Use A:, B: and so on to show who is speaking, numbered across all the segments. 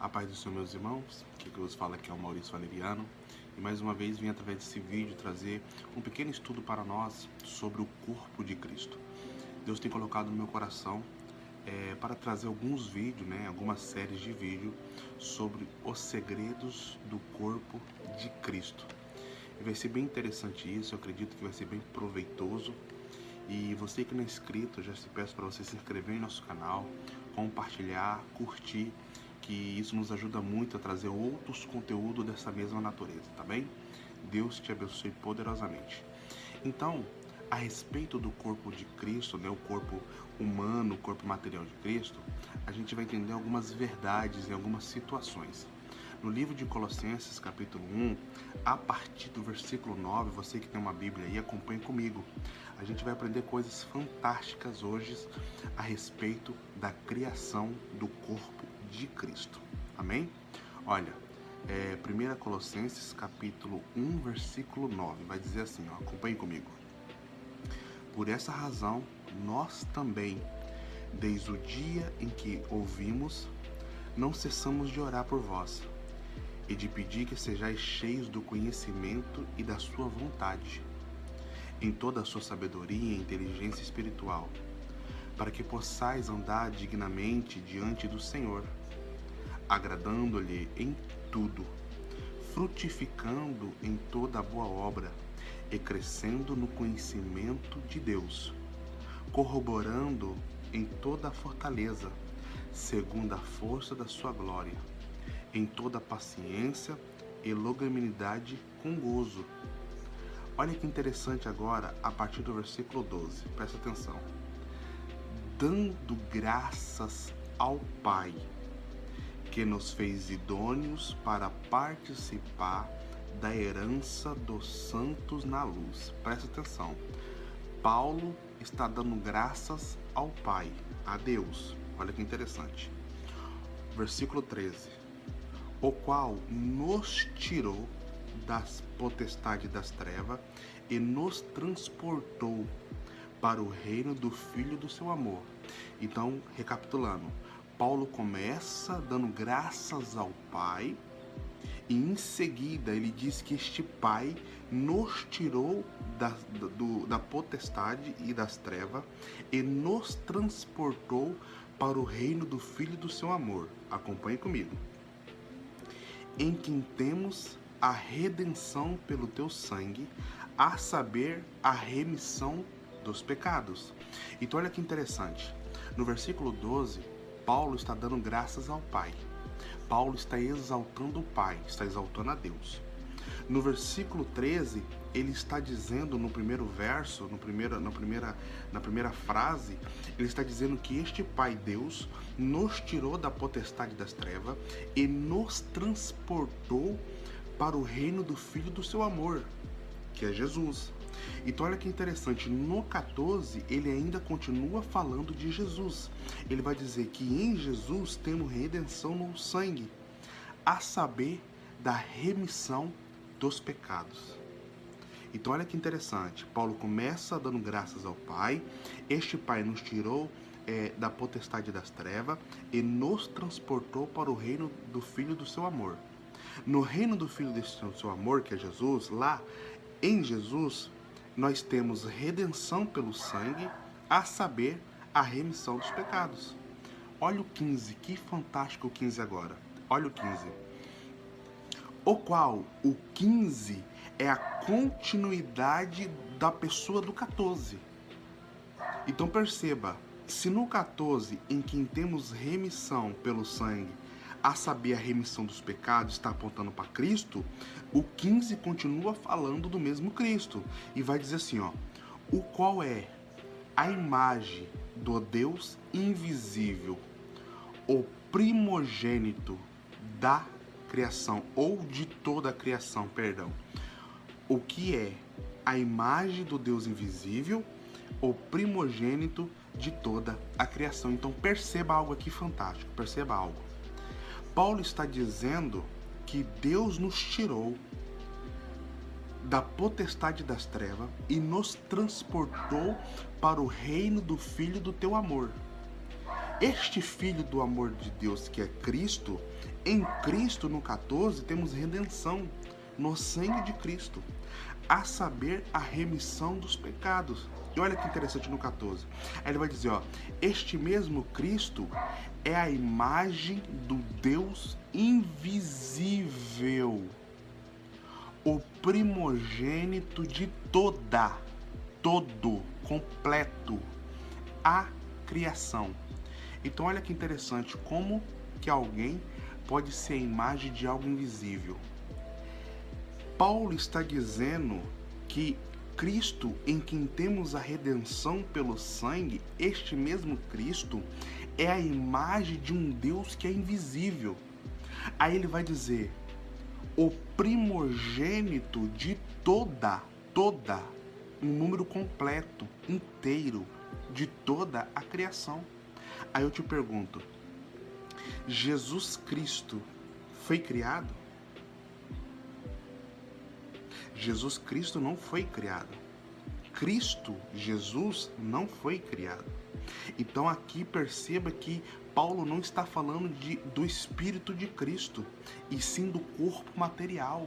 A: A paz do Senhor, meus irmãos, que vos fala aqui é o Maurício Valeriano, e mais uma vez vim através desse vídeo trazer um pequeno estudo para nós sobre o corpo de Cristo. Deus tem colocado no meu coração para trazer alguns vídeos, algumas séries de vídeo sobre os segredos do corpo de Cristo. E vai ser bem interessante isso, eu acredito que vai ser bem proveitoso. E você que não é inscrito, já te peço para você se inscrever em nosso canal, compartilhar, curtir, que isso nos ajuda muito a trazer outros conteúdos dessa mesma natureza, tá bem? Deus te abençoe poderosamente. Então, a respeito do corpo de Cristo, o corpo humano, o corpo material de Cristo, a gente vai entender algumas verdades em algumas situações. No livro de Colossenses, capítulo 1, a partir do versículo 9, você que tem uma Bíblia aí, acompanhe comigo. A gente vai aprender coisas fantásticas hoje a respeito da criação do corpo de Cristo. Amém? Olha, 1 Colossenses, capítulo 1, versículo 9, vai dizer assim, acompanhe comigo. Por essa razão, nós também, desde o dia em que ouvimos, não cessamos de orar por vós, e de pedir que sejais cheios do conhecimento e da sua vontade, em toda a sua sabedoria e inteligência espiritual, para que possais andar dignamente diante do Senhor, agradando-lhe em tudo, frutificando em toda a boa obra e crescendo no conhecimento de Deus, corroborando em toda a fortaleza, segundo a força da sua glória, em toda paciência e longanimidade com gozo. Olha que interessante agora, a partir do versículo 12, presta atenção. Dando graças ao Pai, que nos fez idôneos para participar da herança dos santos na luz. Presta atenção. Paulo está dando graças ao Pai, a Deus. Olha que interessante. Versículo 13. O qual nos tirou das potestades das trevas e nos transportou para o reino do Filho do seu amor. Então, recapitulando, Paulo começa dando graças ao Pai e em seguida ele diz que este Pai nos tirou da potestade e das trevas e nos transportou para o reino do Filho do seu amor. Acompanhe comigo. Em quem temos a redenção pelo teu sangue, a saber, a remissão dos pecados. Então olha que interessante, no versículo 12, Paulo está dando graças ao Pai. Paulo está exaltando o Pai, está exaltando a Deus. No versículo 13, ele está dizendo no primeiro verso, na primeira frase, ele está dizendo que este Pai Deus nos tirou da potestade das trevas e nos transportou para o reino do Filho do seu amor, que é Jesus. Então olha que interessante, no 14 ele ainda continua falando de Jesus. Ele vai dizer que em Jesus temos redenção no sangue, a saber, da remissão dos pecados. Então olha que interessante, Paulo começa dando graças ao Pai, este Pai nos tirou da potestade das trevas e nos transportou para o reino do Filho do seu amor. No reino do Filho do seu amor, que é Jesus, lá em Jesus, nós temos redenção pelo sangue, a saber, a remissão dos pecados. Olha o 15, que fantástico o 15 agora. Olha o 15. O qual, o 15, é a continuidade da pessoa do 14. Então perceba, se no 14, em quem temos remissão pelo sangue, a saber, a remissão dos pecados, está apontando para Cristo, o 15 continua falando do mesmo Cristo. E vai dizer assim, o qual é a imagem do Deus invisível, o primogênito da criação, ou de toda a criação, perdão. O que é a imagem do Deus invisível, o primogênito de toda a criação. Então perceba algo aqui fantástico, perceba algo. Paulo está dizendo que Deus nos tirou da potestade das trevas e nos transportou para o reino do Filho do teu amor. Este Filho do amor de Deus, que é Cristo, em Cristo, no 14, temos redenção no sangue de Cristo, a saber, a remissão dos pecados. E olha que interessante no 14. Aí ele vai dizer, ó, este mesmo Cristo é a imagem do Deus invisível, o primogênito de completo, a criação. Então olha que interessante, como que alguém pode ser a imagem de algo invisível. Paulo está dizendo que Cristo, em quem temos a redenção pelo sangue, este mesmo Cristo é a imagem de um Deus que é invisível. Aí ele vai dizer, o primogênito de toda, um número completo, inteiro, de toda a criação. Aí eu te pergunto, Jesus Cristo foi criado? Jesus Cristo não foi criado. Cristo, Jesus, não foi criado. Então aqui perceba que Paulo não está falando do Espírito de Cristo, e sim do corpo material.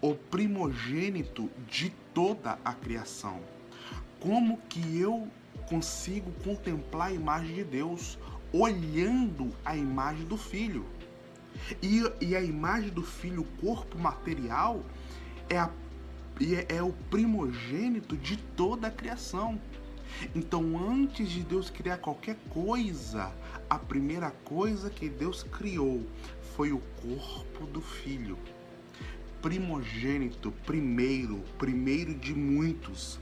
A: O primogênito de toda a criação. Como que eu consigo contemplar a imagem de Deus? Olhando a imagem do Filho. E a imagem do Filho, o corpo material, é o primogênito de toda a criação. Então, antes de Deus criar qualquer coisa, a primeira coisa que Deus criou foi o corpo do Filho. Primogênito, primeiro de muitos.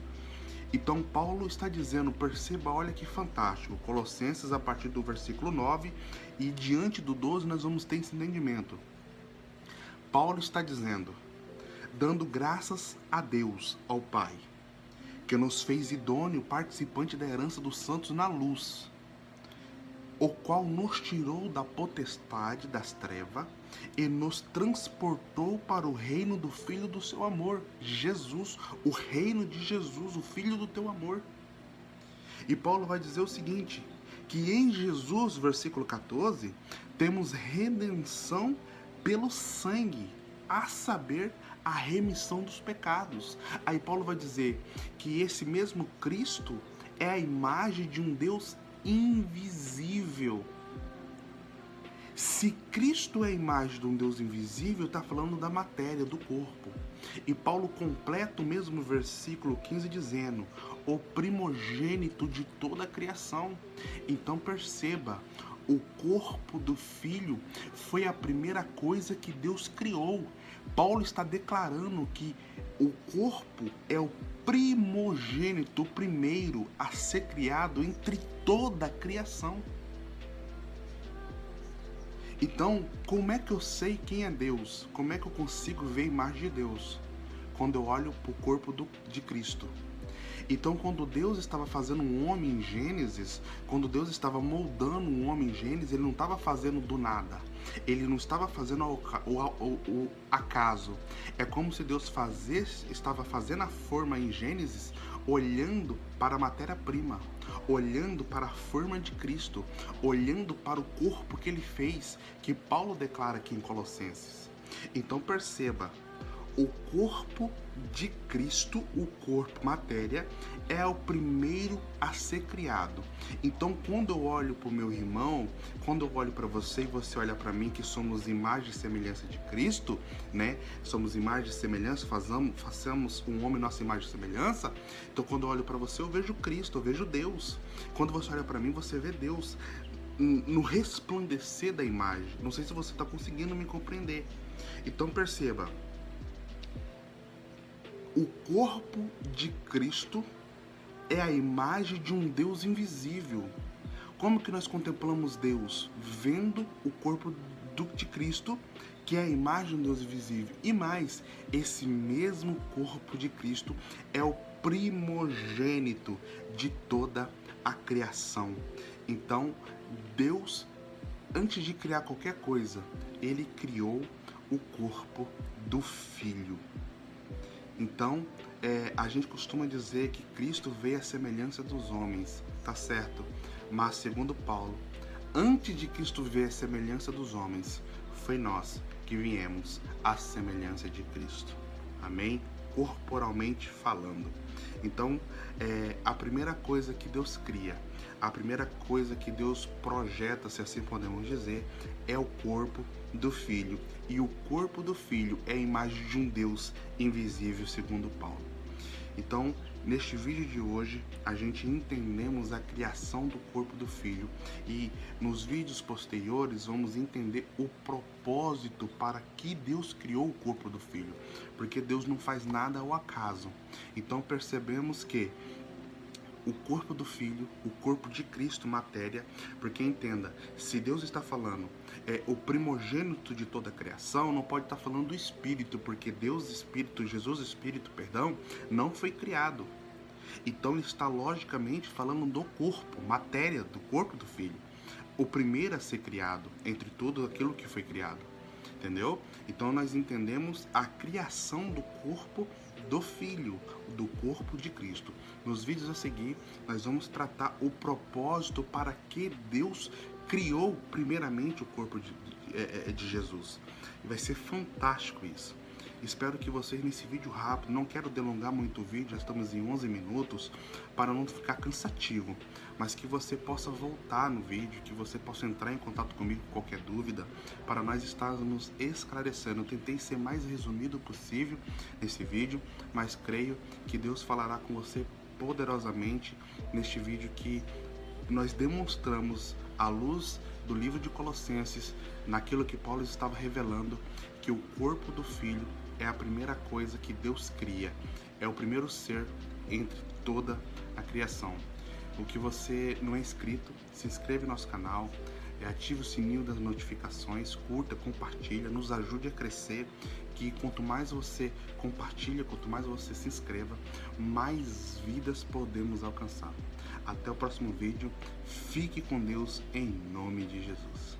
A: Então, Paulo está dizendo, perceba, olha que fantástico, Colossenses a partir do versículo 9 e diante do 12 nós vamos ter esse entendimento. Paulo está dizendo, dando graças a Deus, ao Pai, que nos fez idôneo participante da herança dos santos na luz, o qual nos tirou da potestade das trevas e nos transportou para o reino do Filho do seu amor, Jesus, o reino de Jesus, o Filho do teu amor. E Paulo vai dizer o seguinte, que em Jesus, versículo 14, temos redenção pelo sangue, a saber, a remissão dos pecados. Aí Paulo vai dizer que esse mesmo Cristo é a imagem de um Deus invisível. Se Cristo é a imagem de um Deus invisível, está falando da matéria, do corpo. E Paulo completa o mesmo versículo 15 dizendo, o primogênito de toda a criação. Então perceba, o corpo do Filho foi a primeira coisa que Deus criou. Paulo está declarando que o corpo é o primogênito, o primeiro a ser criado entre toda a criação. Então, como é que eu sei quem é Deus? Como é que eu consigo ver a imagem de Deus? Quando eu olho para o corpo de Cristo. Então, quando Deus estava fazendo um homem em Gênesis, quando Deus estava moldando um homem em Gênesis, Ele não estava fazendo do nada. Ele não estava fazendo o acaso. É como se Deus estava fazendo a forma em Gênesis, olhando para a matéria-prima, olhando para a forma de Cristo, olhando para o corpo que Ele fez, que Paulo declara aqui em Colossenses. Então perceba, o corpo de Cristo, o corpo matéria, é o primeiro a ser criado. Então, quando eu olho para o meu irmão, quando eu olho para você e você olha para mim, que somos imagem e semelhança de Cristo, né? Somos imagem e semelhança, façamos um homem nossa imagem e semelhança. Então, quando eu olho para você, eu vejo Cristo, eu vejo Deus. Quando você olha para mim, você vê Deus no resplandecer da imagem. Não sei se você está conseguindo me compreender. Então, perceba. O corpo de Cristo é a imagem de um Deus invisível. Como que nós contemplamos Deus? Vendo o corpo de Cristo, que é a imagem de um Deus invisível. E mais, esse mesmo corpo de Cristo é o primogênito de toda a criação. Então, Deus, antes de criar qualquer coisa, Ele criou o corpo do Filho. Então, a gente costuma dizer que Cristo veio à semelhança dos homens, tá certo? Mas, segundo Paulo, antes de Cristo ver a semelhança dos homens, foi nós que viemos à semelhança de Cristo. Amém? Corporalmente falando. Então, a primeira coisa que Deus cria, a primeira coisa que Deus projeta, se assim podemos dizer, é o corpo do Filho. E o corpo do Filho é a imagem de um Deus invisível, segundo Paulo. Então, neste vídeo de hoje, a gente entendemos a criação do corpo do Filho e nos vídeos posteriores vamos entender o propósito para que Deus criou o corpo do Filho, porque Deus não faz nada ao acaso. Então percebemos que o corpo do Filho, o corpo de Cristo, matéria, porque entenda, se Deus está falando o primogênito de toda a criação, não pode estar falando do Espírito, porque Deus Espírito, Jesus Espírito, perdão, não foi criado. Então ele está logicamente falando do corpo, matéria do corpo do Filho, o primeiro a ser criado entre tudo aquilo que foi criado, entendeu? Então nós entendemos a criação do corpo do Filho, do corpo de Cristo. Nos vídeos a seguir, nós vamos tratar o propósito para que Deus criou primeiramente o corpo de Jesus. E vai ser fantástico isso. Espero que vocês nesse vídeo rápido, não quero delongar muito o vídeo, já estamos em 11 minutos, para não ficar cansativo, mas que você possa voltar no vídeo, que você possa entrar em contato comigo com qualquer dúvida, para nós estarmos esclarecendo. Eu tentei ser mais resumido possível nesse vídeo, mas creio que Deus falará com você poderosamente neste vídeo que nós demonstramos à luz do livro de Colossenses, naquilo que Paulo estava revelando, que o corpo do Filho é a primeira coisa que Deus cria, é o primeiro ser entre toda a criação. O que você não é inscrito, se inscreve no nosso canal, ative o sininho das notificações, curta, compartilha, nos ajude a crescer, que quanto mais você compartilha, quanto mais você se inscreva, mais vidas podemos alcançar. Até o próximo vídeo, fique com Deus em nome de Jesus.